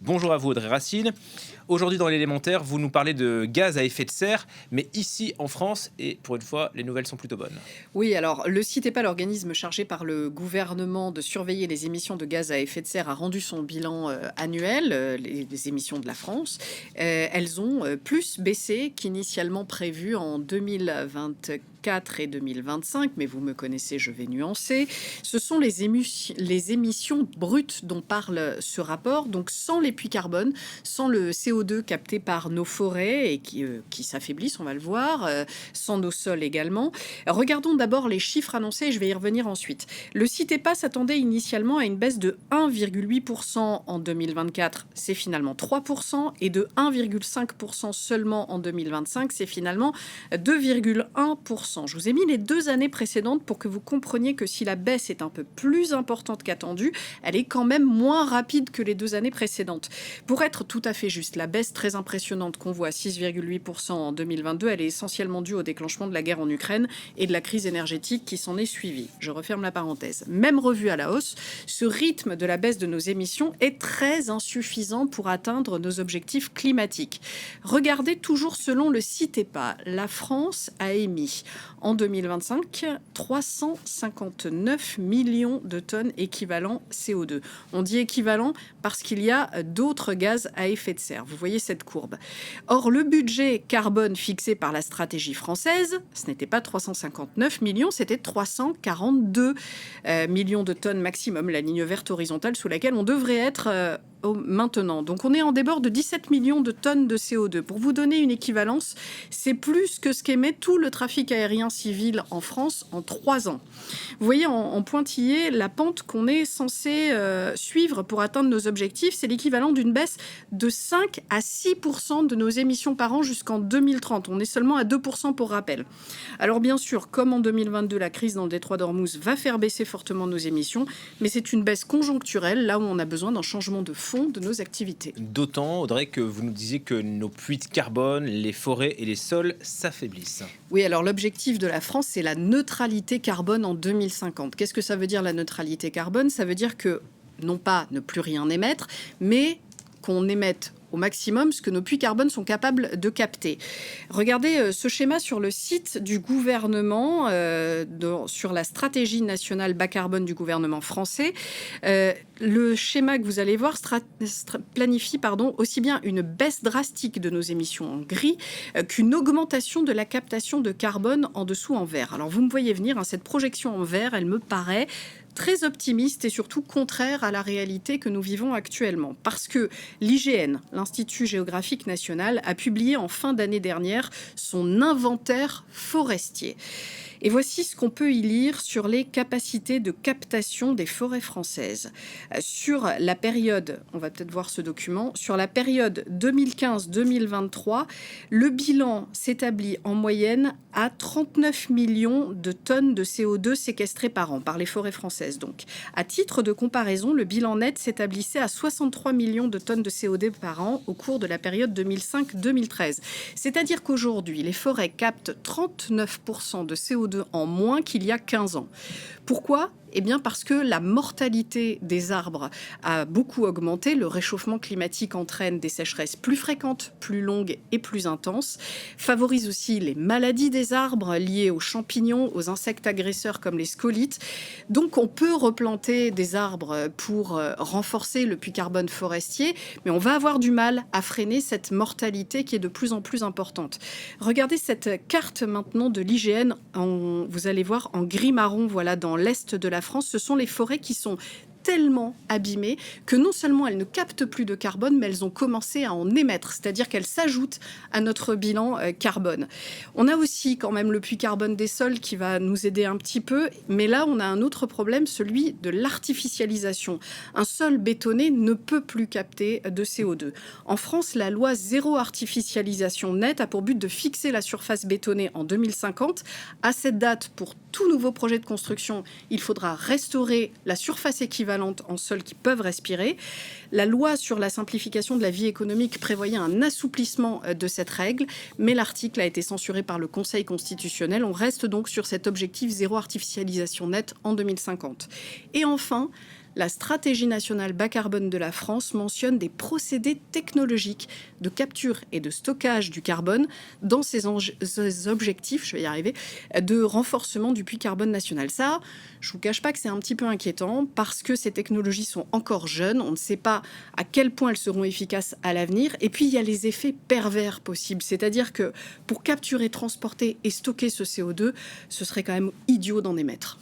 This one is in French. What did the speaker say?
Bonjour à vous Audrey Racine. Aujourd'hui dans l'élémentaire, vous nous parlez de gaz à effet de serre, mais ici en France, et pour une fois, les nouvelles sont plutôt bonnes. Oui, alors le CITEPA, l'organisme chargé par le gouvernement de surveiller les émissions de gaz à effet de serre, a rendu son bilan annuel, les émissions de la France. Elles ont plus baissé qu'initialement prévu en 2024 et 2025, mais vous me connaissez, je vais nuancer. Ce sont les émissions brutes dont parle ce rapport, donc sans les puits carbone, sans le CO2 capté par nos forêts et qui s'affaiblissent, on va le voir, sans nos sols également. Regardons d'abord les chiffres annoncés et je vais y revenir ensuite. Le CITEPA s'attendait initialement à une baisse de 1,8% en 2024, c'est finalement 3%, et de 1,5% seulement en 2025, c'est finalement 2,1%. Je vous ai mis les 2 années précédentes pour que vous compreniez que si la baisse est un peu plus importante qu'attendue, elle est quand même moins rapide que les 2 années précédentes. Pour être tout à fait juste, la baisse très impressionnante qu'on voit, 6,8% en 2022, elle est essentiellement due au déclenchement de la guerre en Ukraine et de la crise énergétique qui s'en est suivie. Je referme la parenthèse. Même revu à la hausse, ce rythme de la baisse de nos émissions est très insuffisant pour atteindre nos objectifs climatiques. Regardez toujours selon le CITEPA, la France a émis en 2025 359 millions de tonnes équivalent CO2. On dit équivalent parce qu'il y a d'autres gaz à effet de serre. Vous voyez cette courbe. Or, le budget carbone fixé par la stratégie française, ce n'était pas 359 millions, c'était 342 millions de tonnes maximum, la ligne verte horizontale sous laquelle on devrait être maintenant. Donc on est en débord de 17 millions de tonnes de CO2. Pour vous donner une équivalence, c'est plus que ce qu'émet tout le trafic aérien civil en France en 3 ans. Vous voyez en pointillé la pente qu'on est censé suivre pour atteindre nos objectifs. C'est l'équivalent d'une baisse de 5 à 6% de nos émissions par an jusqu'en 2030. On est seulement à 2% pour rappel. Alors bien sûr, comme en 2022, la crise dans le détroit d'Ormuz va faire baisser fortement nos émissions, mais c'est une baisse conjoncturelle, là où on a besoin d'un changement de fond de nos activités. D'autant, Audrey, que vous nous disiez que nos puits de carbone, les forêts et les sols s'affaiblissent. Oui, alors l'objectif de la France, c'est la neutralité carbone en 2050. Qu'est-ce que ça veut dire la neutralité carbone? Ça veut dire que, non pas ne plus rien émettre, mais qu'on émette au maximum ce que nos puits carbone sont capables de capter. Regardez ce schéma sur le site du gouvernement, sur la stratégie nationale bas carbone du gouvernement français. Le schéma que vous allez voir planifie aussi bien une baisse drastique de nos émissions en gris qu'une augmentation de la captation de carbone en dessous en vert. Alors vous me voyez venir, cette projection en vert, elle me paraît très optimiste et surtout contraire à la réalité que nous vivons actuellement. Parce que l'IGN, l'Institut géographique national, a publié en fin d'année dernière son inventaire forestier. Et voici ce qu'on peut y lire sur les capacités de captation des forêts françaises. Sur la période, on va peut-être voir ce document, sur la période 2015-2023, le bilan s'établit en moyenne à 39 millions de tonnes de CO2 séquestrées par an, par les forêts françaises donc. À titre de comparaison, le bilan net s'établissait à 63 millions de tonnes de CO2 par an au cours de la période 2005-2013. C'est-à-dire qu'aujourd'hui, les forêts captent 39% de CO2 en moins qu'il y a 15 ans. Pourquoi ? Eh bien parce que la mortalité des arbres a beaucoup augmenté. Le réchauffement climatique entraîne des sécheresses plus fréquentes, plus longues et plus intenses, favorise aussi les maladies des arbres liées aux champignons, aux insectes agresseurs comme les scolites. Donc on peut replanter des arbres pour renforcer le puits carbone forestier, mais on va avoir du mal à freiner cette mortalité qui est de plus en plus importante. Regardez cette carte maintenant de l'IGN, vous allez voir en gris-marron, voilà, dans l'est de la France, ce sont les forêts qui sont tellement abîmées que non seulement elles ne captent plus de carbone, mais elles ont commencé à en émettre, c'est-à-dire qu'elles s'ajoutent à notre bilan carbone. On a aussi quand même le puits carbone des sols qui va nous aider un petit peu, mais là on a un autre problème, celui de l'artificialisation. Un sol bétonné ne peut plus capter de CO2. En France, la loi zéro artificialisation nette a pour but de fixer la surface bétonnée en 2050. À cette date, pour tout nouveau projet de construction, il faudra restaurer la surface équivalente en sols qui peuvent respirer. La loi sur la simplification de la vie économique prévoyait un assouplissement de cette règle, mais l'article a été censuré par le Conseil constitutionnel. On reste donc sur cet objectif zéro artificialisation nette en 2050. Et enfin, la stratégie nationale bas carbone de la France mentionne des procédés technologiques de capture et de stockage du carbone dans ses objectifs, je vais y arriver, de renforcement du puits carbone national. Ça, je ne vous cache pas que c'est un petit peu inquiétant parce que ces technologies sont encore jeunes, on ne sait pas à quel point elles seront efficaces à l'avenir. Et puis, il y a les effets pervers possibles, c'est-à-dire que pour capturer, transporter et stocker ce CO2, ce serait quand même idiot d'en émettre.